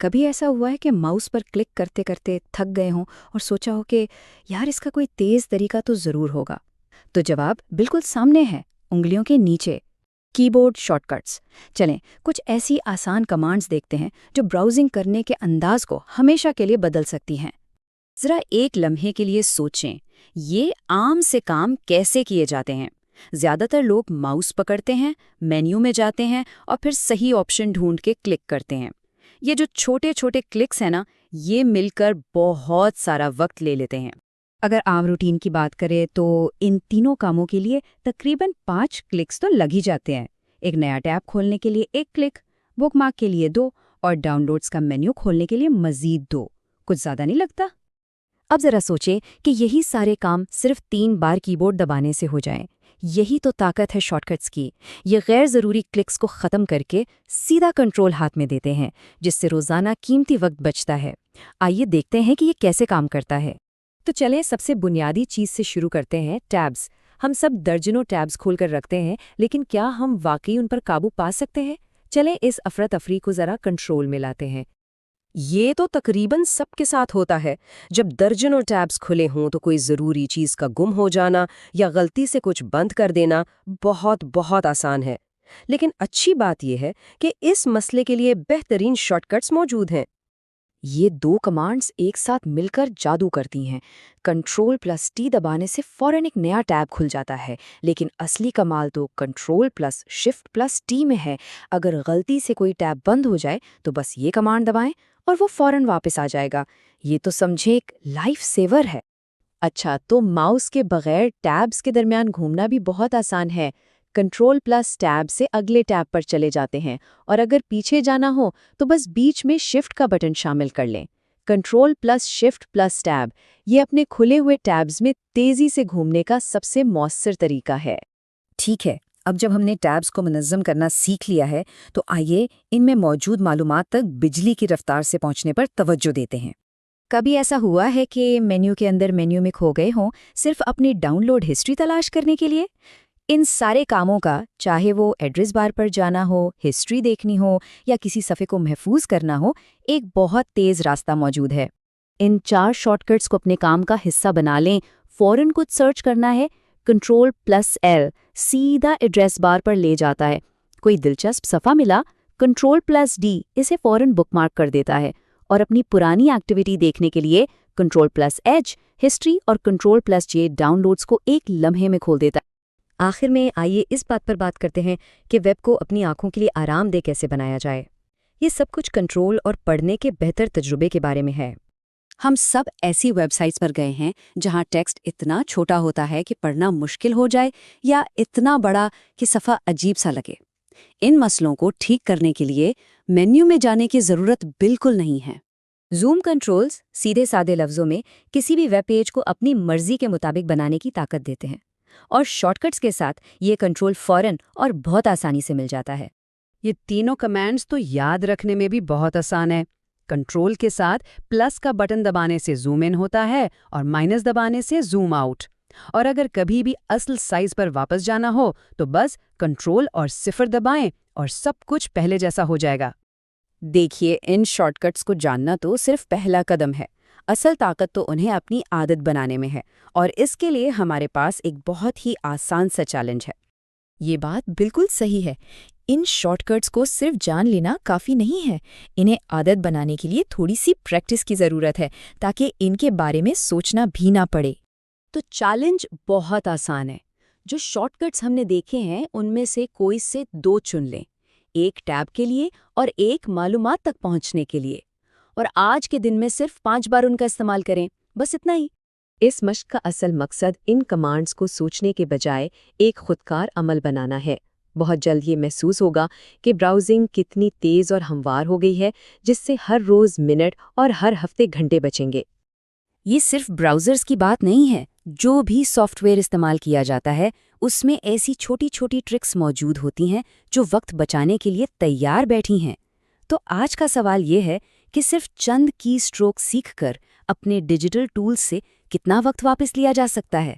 कभी ऐसा हुआ है कि माउस पर क्लिक करते करते थक गए हों और सोचा हो कि यार इसका कोई तेज़ तरीका तो ज़रूर होगा? तो जवाब बिल्कुल सामने है, उंगलियों के नीचे। Keyboard shortcuts. चलें कुछ ऐसी आसान कमांड्स देखते हैं जो ब्राउजिंग करने के अंदाज को हमेशा के लिए बदल सकती हैं। ज़रा एक लम्हे के लिए सोचें, ये आम से काम कैसे किए जाते हैं? ज़्यादातर लोग माउस पकड़ते हैं, मेन्यू में जाते हैं और फिर सही ऑप्शन ढूंढ के क्लिक करते हैं। ये जो छोटे छोटे क्लिक्स हैं ना, ये मिलकर बहुत सारा वक्त ले लेते हैं। अगर आम रूटीन की बात करें तो इन तीनों कामों के लिए तकरीबन 5 क्लिक्स तो लग ही जाते हैं। एक नया टैब खोलने के लिए 1 क्लिक, बुकमार्क के लिए 2 और डाउनलोड्स का मेन्यू खोलने के लिए मज़ीद 2। कुछ ज़्यादा नहीं लगता? अब ज़रा सोचें कि यही सारे काम सिर्फ 3 बार कीबोर्ड दबाने से हो जाएं। यही तो ताकत है शॉर्टकट्स की। ये गैर ज़रूरी क्लिक्स को ख़त्म करके सीधा कंट्रोल हाथ में देते हैं, जिससे रोज़ाना कीमती वक्त बचता है। आइए देखते हैं कि ये कैसे काम करता है। तो चलें सबसे बुनियादी चीज़ से शुरू करते हैं, टैब्स। हम सब दर्जनों टैब्स खोलकर रखते हैं, लेकिन क्या हम वाकई उन पर काबू पा सकते हैं? चलें इस अफरा तफरी को ज़रा कंट्रोल में लाते हैं। ये तो तकरीबन सबके साथ होता है। जब दर्जनों टैब्स खुले हों तो कोई ज़रूरी चीज़ का गुम हो जाना या गलती से कुछ बंद कर देना बहुत बहुत आसान है। लेकिन अच्छी बात यह है कि इस मसले के लिए बेहतरीन शॉर्टकट्स मौजूद हैं। ये 2 कमांड्स एक साथ मिलकर जादू करती हैं। Ctrl+T दबाने से फौरन एक नया टैब खुल जाता है, लेकिन असली कमाल तो Ctrl+Shift+T में है। अगर गलती से कोई टैब बंद हो जाए तो बस ये कमांड दबाएं और वो फौरन वापस आ जाएगा। ये तो समझे एक लाइफ सेवर है। अच्छा, तो माउस के बगैर टैब्स के दरमियान घूमना भी बहुत आसान है। Ctrl+Tab से अगले टैब पर चले जाते हैं और अगर पीछे जाना हो तो बस बीच में शिफ्ट का बटन शामिल कर लें। Ctrl+Shift+Tab ये अपने खुले हुए टैब्स में तेज़ी से घूमने का सबसे मौसर तरीका है। ठीक है, अब जब हमने टैब्स को मुनज़्ज़म करना सीख लिया है, तो आइए इनमें मौजूद मालूमात तक बिजली की रफ्तार से पहुंचने पर तवज्जो देते हैं। कभी ऐसा हुआ है कि मेन्यू के अंदर मेन्यू में खो गए हों, सिर्फ अपनी डाउनलोड हिस्ट्री तलाश करने के लिए? इन सारे कामों का, चाहे वो एड्रेस बार पर जाना हो, हिस्ट्री देखनी हो या किसी सफ़े को महफूज करना हो, एक बहुत तेज़ रास्ता मौजूद है। इन 4 शॉर्टकट्स को अपने काम का हिस्सा बना लें। फ़ौरन कुछ सर्च करना है, Ctrl+L सीधा एड्रेस बार पर ले जाता है। कोई दिलचस्प सफ़ा मिला, Ctrl+D इसे फ़ौरन बुकमार्क कर देता है और अपनी पुरानी एक्टिविटी देखने के लिए Ctrl+H हिस्ट्री और Ctrl+J डाउनलोड्स को एक लम्हे में खोल देता है। आखिर में आइए इस बात पर बात करते हैं कि वेब को अपनी आंखों के लिए आरामदेह कैसे बनाया जाए। ये सब कुछ कंट्रोल और पढ़ने के बेहतर तजुर्बे के बारे में है। हम सब ऐसी वेबसाइट्स पर गए हैं जहां टेक्स्ट इतना छोटा होता है कि पढ़ना मुश्किल हो जाए या इतना बड़ा कि सफ़ा अजीब सा लगे। इन मसलों को ठीक करने के लिए मेन्यू में जाने की ज़रूरत बिल्कुल नहीं है। जूम कंट्रोल्स सीधे सादे लफ्ज़ों में किसी भी वेब पेज को अपनी मर्जी के मुताबिक बनाने की ताकत देते हैं, और शॉर्टकट्स के साथ ये कंट्रोल फ़ौरन और बहुत आसानी से मिल जाता है। ये तीनों कमांड्स तो याद रखने में भी बहुत आसान है। कंट्रोल के साथ प्लस का बटन दबाने से जूम इन होता है और माइनस दबाने से जूम आउट। और अगर कभी भी असल साइज पर वापस जाना हो तो बस कंट्रोल और 0 दबाएं और सब कुछ पहले जैसा हो जाएगा। देखिए, इन शॉर्टकट्स को जानना तो सिर्फ पहला कदम है। असल ताकत तो उन्हें अपनी आदत बनाने में है, और इसके लिए हमारे पास एक बहुत ही आसान सा चैलेंज है। ये बात बिल्कुल सही है। इन शॉर्टकट्स को सिर्फ जान लेना काफ़ी नहीं है। इन्हें आदत बनाने के लिए थोड़ी सी प्रैक्टिस की ज़रूरत है, ताकि इनके बारे में सोचना भी ना पड़े। तो चैलेंज बहुत आसान है। जो शॉर्टकट्स हमने देखे हैं उनमें से कोई से 2 चुन लें, एक टैब के लिए और एक मालूमात तक पहुंचने के लिए, और आज के दिन में सिर्फ 5 बार उनका इस्तेमाल करें, बस इतना ही। इस मश्क का असल मकसद इन कमांड्स को सोचने के बजाय एक खुदकार अमल बनाना है। बहुत जल्द ये महसूस होगा कि ब्राउजिंग कितनी तेज़ और हमवार हो गई है, जिससे हर रोज़ मिनट और हर हफ्ते घंटे बचेंगे। ये सिर्फ ब्राउज़र्स की बात नहीं है। जो भी सॉफ्टवेयर इस्तेमाल किया जाता है, उसमें ऐसी छोटी छोटी ट्रिक्स मौजूद होती हैं जो वक्त बचाने के लिए तैयार बैठी हैं। तो आज का सवाल ये है कि सिर्फ चंद की स्ट्रोक सीखकर अपने डिजिटल टूल्स से कितना वक्त वापस लिया जा सकता है।